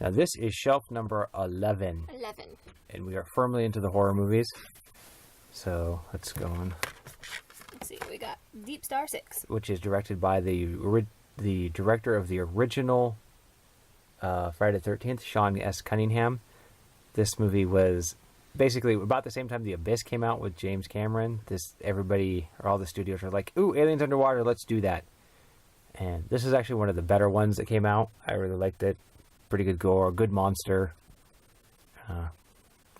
Now this is shelf number 11. 11. And we are firmly into the horror movies. So let's go on. Let's see, we got Deep Star 6. Which is directed by the director of the original Friday the 13th, Sean S. Cunningham. This movie was basically about the same time The Abyss came out with James Cameron. All the studios are like, ooh, aliens underwater, let's do that. And this is actually one of the better ones that came out. I really liked it. Pretty good gore, good monster.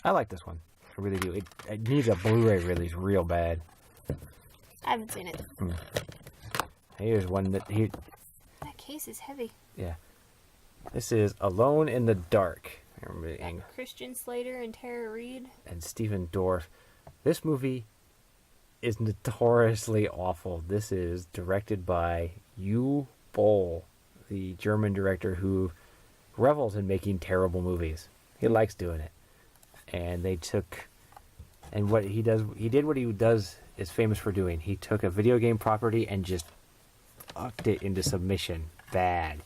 I like this one. I really do. It needs a Blu-ray release real bad. I haven't seen it. Here's one that That case is heavy. Yeah. This is Alone in the Dark. Christian Slater and Tara Reid. And Stephen Dorff. This movie is notoriously awful. This is directed by Uwe Boll, the German director who revels in making terrible movies. He likes doing it. And what he is famous for doing. He took a video game property and just upped it into submission. Bad.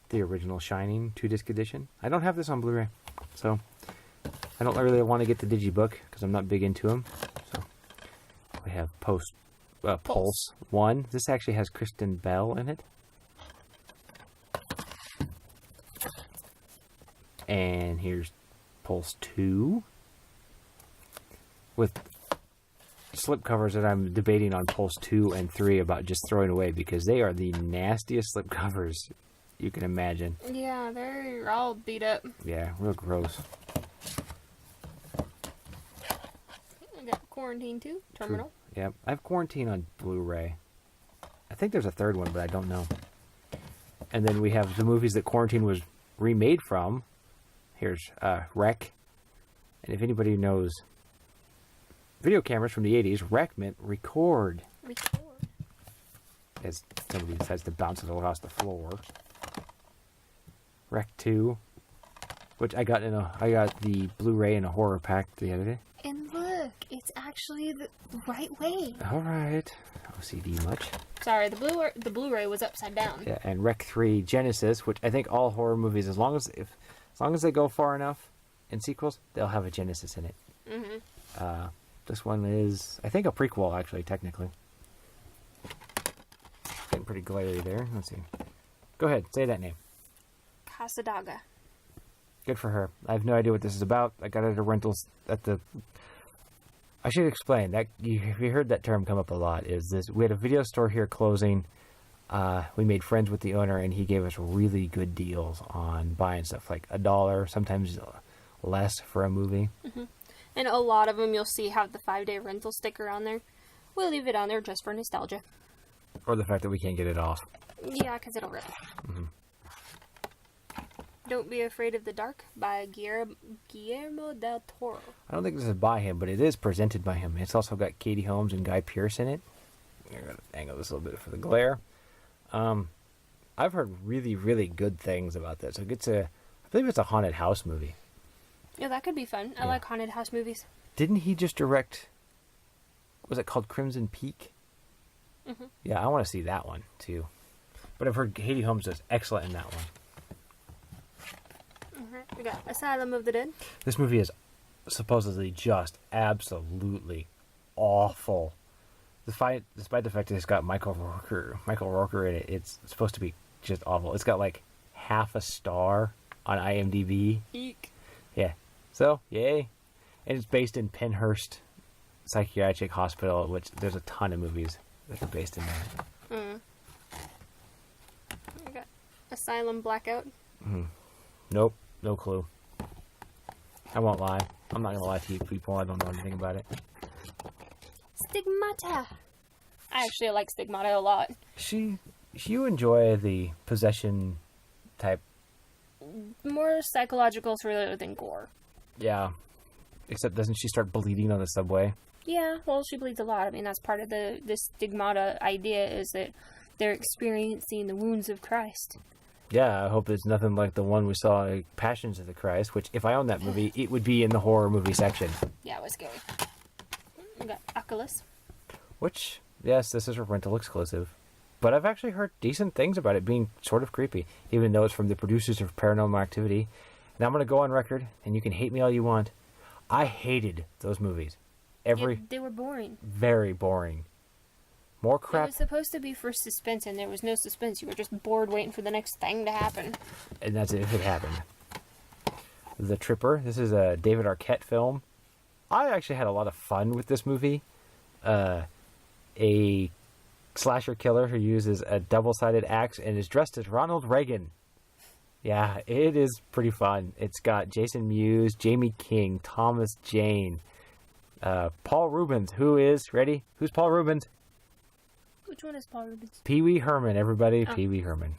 The original Shining 2-disc edition. I don't have this on Blu-ray, so I don't really want to get the digibook because I'm not big into them. So we have Pulse 1. This actually has Kristen Bell in it. And here's Pulse 2 with slipcovers that I'm debating on Pulse 2 and 3 about just throwing away because they are the nastiest slipcovers you can imagine. Yeah, they're all beat up. Yeah, real gross. I got Quarantine 2, Terminal. Yeah, I have Quarantine on Blu-ray. I think there's a third one, but I don't know. And then we have the movies that Quarantine was remade from. Here's Rec. And if anybody knows video cameras from the 80s, Rec meant record. Record. As somebody decides to bounce it across the floor. Rec 2, which I got the Blu-ray in a horror pack the other day. And look, it's actually the right way. All right. OCD much. Sorry, the Blu-ray was upside down. Yeah, and Rec 3 Genesis, which I think all horror movies, as long as they go far enough in sequels, they'll have a Genesis in it. Mm-hmm. This one is, I think, a prequel, actually, technically. Getting pretty glary there. Let's see. Go ahead, say that name. Casadaga. Good for her. I have no idea what this is about. I got it at a rentals at the... I should explain that you heard that term come up a lot. We had a video store here closing. We made friends with the owner, and he gave us really good deals on buying stuff like $1, sometimes less for a movie. Mm-hmm. And a lot of them you'll see have the 5-day rental sticker on there. We'll leave it on there just for nostalgia. Or the fact that we can't get it off. Yeah, because it'll rip. Mm-hmm. Don't Be Afraid of the Dark by Guillermo del Toro. I don't think this is by him, but it is presented by him. It's also got Katie Holmes and Guy Pearce in it. I'm going to angle this a little bit for the glare. I've heard really, really good things about this. I believe it's a haunted house movie. Yeah, that could be fun. I like haunted house movies. Didn't he just direct... Was it called Crimson Peak? Mm-hmm. Yeah, I want to see that one, too. But I've heard Katie Holmes is excellent in that one. Mm-hmm. We got Asylum of the Dead. This movie is supposedly just absolutely awful. Despite the fact that it's got Michael Rooker in it, it's supposed to be just awful. It's got like half a star on IMDb. Eek. Yeah. So, yay. And it's based in Penhurst Psychiatric Hospital, which there's a ton of movies that are based in there. We got Asylum Blackout. Mm-hmm. Nope. No clue. I won't lie. I'm not going to lie to you people. I don't know anything about it. Stigmata. I actually like Stigmata a lot. You enjoy the possession type. More psychological thriller than gore. Yeah. Except doesn't she start bleeding on the subway? Yeah, well, she bleeds a lot. I mean, that's part of the Stigmata idea is that they're experiencing the wounds of Christ. Yeah, I hope it's nothing like the one we saw in Passions of the Christ, which if I owned that movie, it would be in the horror movie section. Yeah, it was scary. We got Oculus. Which, yes, this is a rental exclusive. but I've actually heard decent things about it being sort of creepy, even though it's from the producers of Paranormal Activity. And I'm going to go on record, and you can hate me all you want. I hated those movies. They were boring. Very boring. More It crap. was supposed to be for suspense, and there was no suspense. You were just bored waiting for the next thing to happen. And that's if it happened. The Tripper. This is a David Arquette film. I actually had a lot of fun with this movie. A slasher killer who uses a double-sided axe and is dressed as Ronald Reagan. Yeah, it is pretty fun. It's got Jason Mewes, Jamie King, Thomas Jane, Paul Rubens, who's Paul Rubens? Which one is Paul Rubens? Pee Wee Herman, everybody. Pee Wee Herman.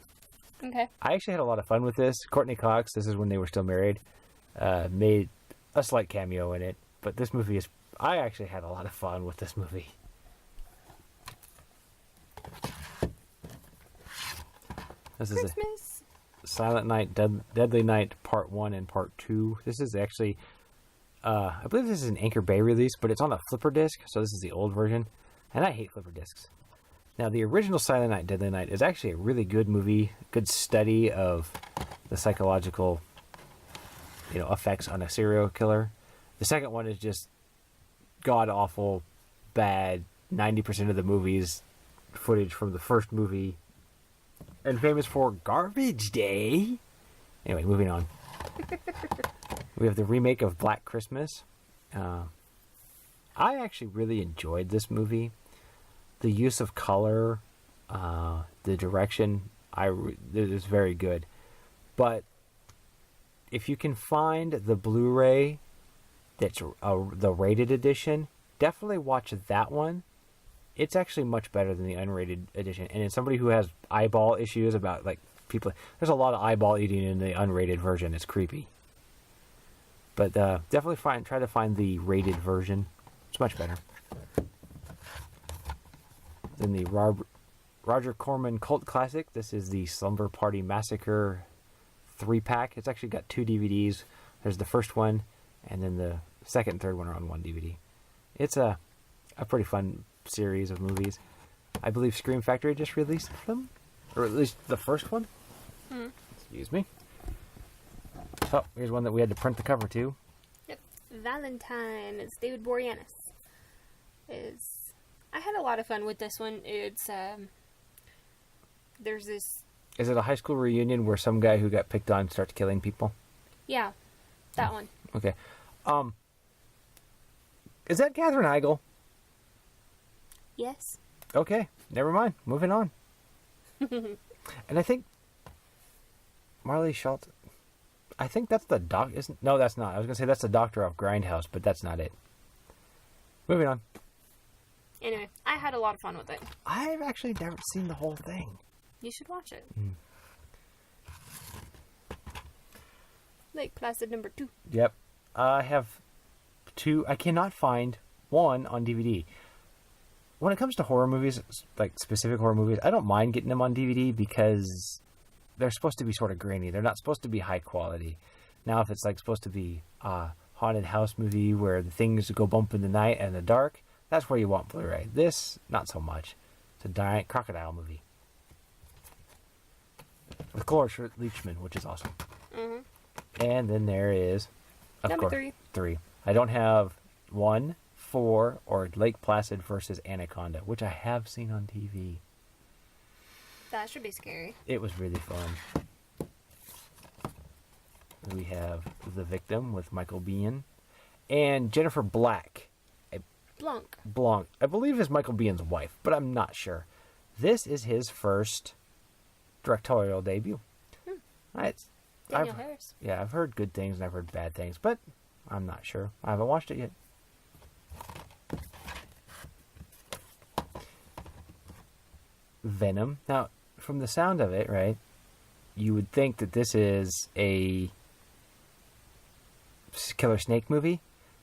Okay. I actually had a lot of fun with this. Courtney Cox, this is when they were still married, made a slight cameo in it. But this movie I actually had a lot of fun with this movie. This is Christmas. Silent Night, Deadly Night Part 1 and Part 2. This is actually, I believe this is an Anchor Bay release, but it's on a flipper disc, so this is the old version. And I hate flipper discs. Now, the original Silent Night, Deadly Night is actually a really good movie, good study of the psychological, effects on a serial killer. The second one is just god-awful, bad, 90% of the movie's footage from the first movie, and famous for Garbage Day. Anyway, moving on. We have the remake of Black Christmas. I actually really enjoyed this movie. The use of color, the direction, it was very good. But if you can find the Blu-ray that's the rated edition, definitely watch that one. It's actually much better than the unrated edition. And as somebody who has eyeball issues about people, there's a lot of eyeball eating in the unrated version. It's creepy. But definitely try to find the rated version. It's much better. Then the Roger Corman cult classic. This is the Slumber Party Massacre 3-pack. It's actually got 2 DVDs. There's the first one, and then the second and third one are on 1 DVD. It's a pretty fun series of movies. I believe Scream Factory just released them, or at least the first one. Excuse me. Oh, here's one that we had to print the cover to. Yep. Valentine. It's David Boreanaz. I had a lot of fun with this one. It's there's this. Is it a high school reunion where some guy who got picked on starts killing people? Yeah, that one. Okay. Is that Katherine Heigl? Yes. Okay, never mind. Moving on. And I think Marley Schultz. I think that's the doc. No, that's not. I was gonna say that's the doctor of Grindhouse, but that's not it. Moving on. Anyway, I had a lot of fun with it. I've actually never seen the whole thing. You should watch it. Lake Placid number 2. Yep. I have 2. I cannot find 1 on DVD. When it comes to horror movies, like specific horror movies, I don't mind getting them on DVD because they're supposed to be sort of grainy. They're not supposed to be high quality. Now, if it's supposed to be a haunted house movie where the things go bump in the night and the dark, that's where you want Blu-ray. This, not so much. It's a giant crocodile movie. With Cloris Leachman, which is awesome. Mm-hmm. And then there is, Number 3. 3. I don't have 1, 4, or Lake Placid versus Anaconda, which I have seen on TV. That should be scary. It was really fun. We have The Victim with Michael Biehn. And Jennifer Black. Blanc. I believe is Michael Bihn's wife, but I'm not sure. This is his first directorial debut. Daniel Harris. Yeah, I've heard good things and I've heard bad things, but I'm not sure. I haven't watched it yet. Venom. Now, from the sound of it, right, you would think that this is a killer snake movie.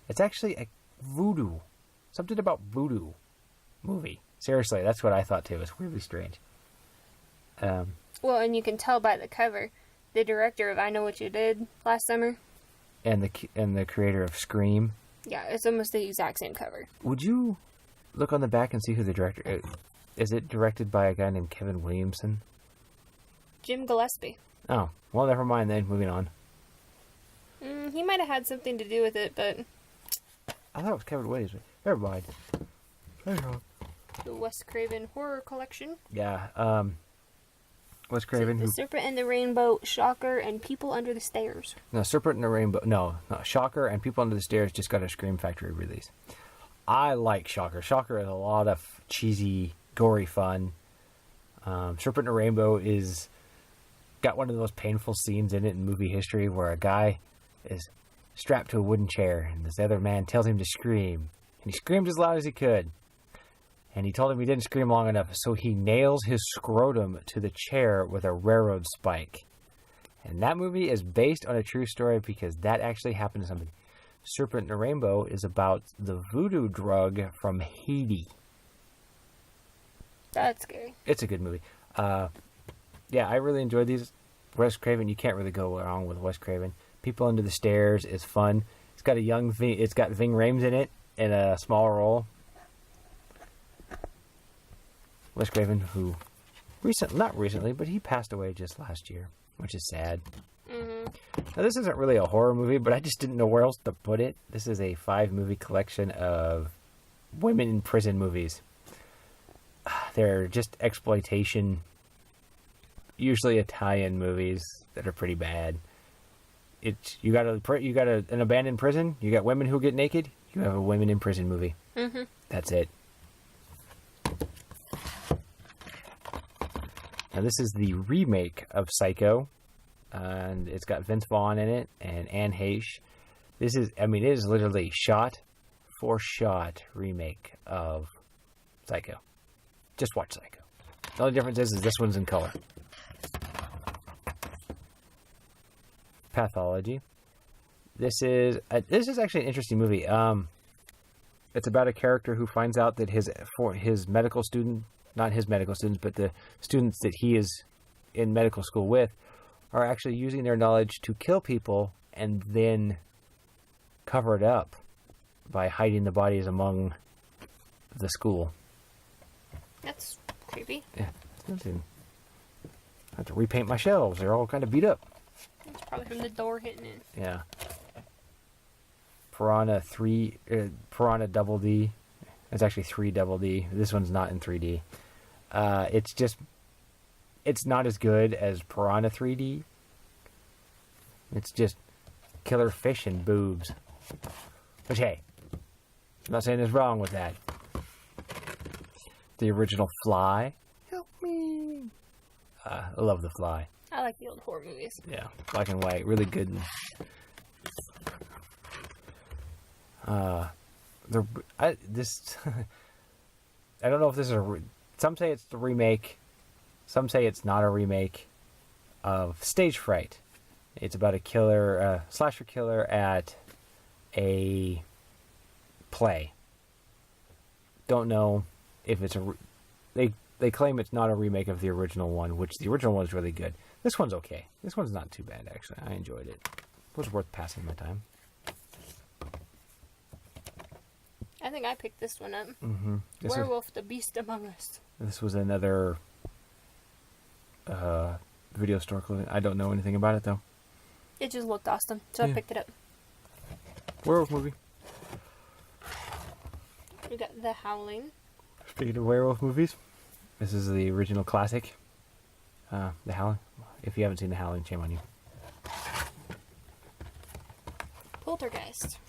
It's actually a voodoo. Something about voodoo movie. Seriously, that's what I thought too. It's weirdly strange. Well, and you can tell by the cover, the director of I Know What You Did last summer, and the creator of Scream. Yeah, it's almost the exact same cover. Would you look on the back and see who the director is? Is it directed by a guy named Kevin Williamson? Jim Gillespie. Oh, well, never mind then. Moving on. He might have had something to do with it, but I thought it was Kevin Williamson. Never mind. the Wes Craven horror collection. Yeah, Wes Craven. The Serpent and the Rainbow, Shocker, and People Under the Stairs. No, Serpent and the Rainbow. No, Shocker and People Under the Stairs just got a Scream Factory release. I like Shocker. Shocker is a lot of cheesy, gory fun. Serpent and the Rainbow is got one of the most painful scenes in it in movie history, where a guy is strapped to a wooden chair, and this other man tells him to scream, and he screamed as loud as he could. And he told him he didn't scream long enough, so he nails his scrotum to the chair with a railroad spike. And that movie is based on a true story because that actually happened to somebody. Serpent and the Rainbow is about the voodoo drug from Haiti. That's scary. It's a good movie. Yeah, I really enjoyed these. Wes Craven, you can't really go wrong with Wes Craven. People Under the Stairs is fun. It's got it's got Ving Rhames in it in a small role. Wes Craven, who not recently, but he passed away just last year, which is sad. Mm-hmm. Now, this isn't really a horror movie, but I just didn't know where else to put it. This is a 5-movie collection of women in prison movies. They're just exploitation, usually Italian movies that are pretty bad. You got an abandoned prison. You got women who get naked. You have a women in prison movie. Mm-hmm. That's it. Now, this is the remake of Psycho, and it's got Vince Vaughn in it and Anne Heche. It is literally shot-for-shot remake of Psycho. Just watch Psycho. The only difference is this one's in color. Pathology. This is actually an interesting movie. It's about a character who finds out that his medical student, not his medical students, but the students that he is in medical school with, are actually using their knowledge to kill people and then cover it up by hiding the bodies among the school. That's creepy. Yeah, it's nothing. I have to repaint my shelves. They're all kind of beat up. It's probably from the door hitting it. Yeah. Piranha Double D. It's actually 3 Double D. This one's not in 3D. It's not as good as Piranha 3D. It's just killer fish and boobs. But hey, I'm not saying there's wrong with that. The original Fly. Help me. I love The Fly. I like the old horror movies. Yeah, black and white, really good. I don't know if this is some say it's the remake, some say it's not a remake of Stage Fright. It's about a slasher killer at a play. Don't know if it's they claim it's not a remake of the original one, which the original one is really good. This one's okay. This one's not too bad, actually. I enjoyed it. It was worth passing my time. I think I picked this one up. Mm-hmm. Werewolf, the Beast Among Us. This was another video store clothing. I don't know anything about it, though. It just looked awesome, so I picked it up. Werewolf movie. We got The Howling. Speaking of werewolf movies, this is the original classic. The Howling. If you haven't seen The Howling, shame on you. Poltergeist.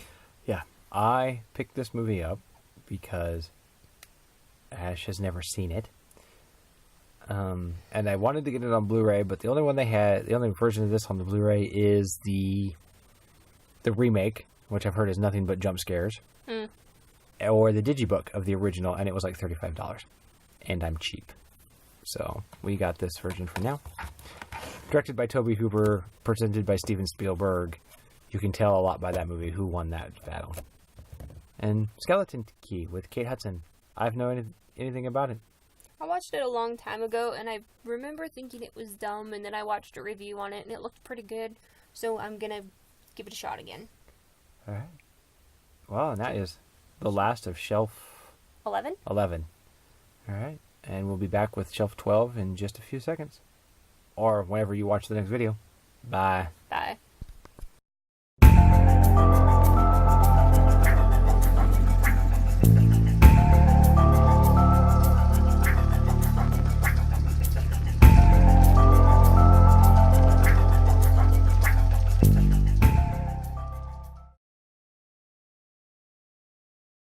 Yeah, I picked this movie up because Ash has never seen it. And I wanted to get it on Blu-ray, but the only version of this on the Blu-ray is the remake, which I've heard is nothing but jump scares. Or the digibook of the original, and it was like $35. And I'm cheap. So, we got this version for now. Directed by Tobe Hooper, presented by Steven Spielberg. You can tell a lot by that movie who won that battle. And Skeleton Key with Kate Hudson. I've known anything about it. I watched it a long time ago, and I remember thinking it was dumb, and then I watched a review on it, and it looked pretty good, so I'm gonna give it a shot again. Alright. Well, and that is the last of Shelf 11? 11. Alright. and we'll be back with Shelf 12 in just a few seconds. Or whenever you watch the next video. Bye. Bye.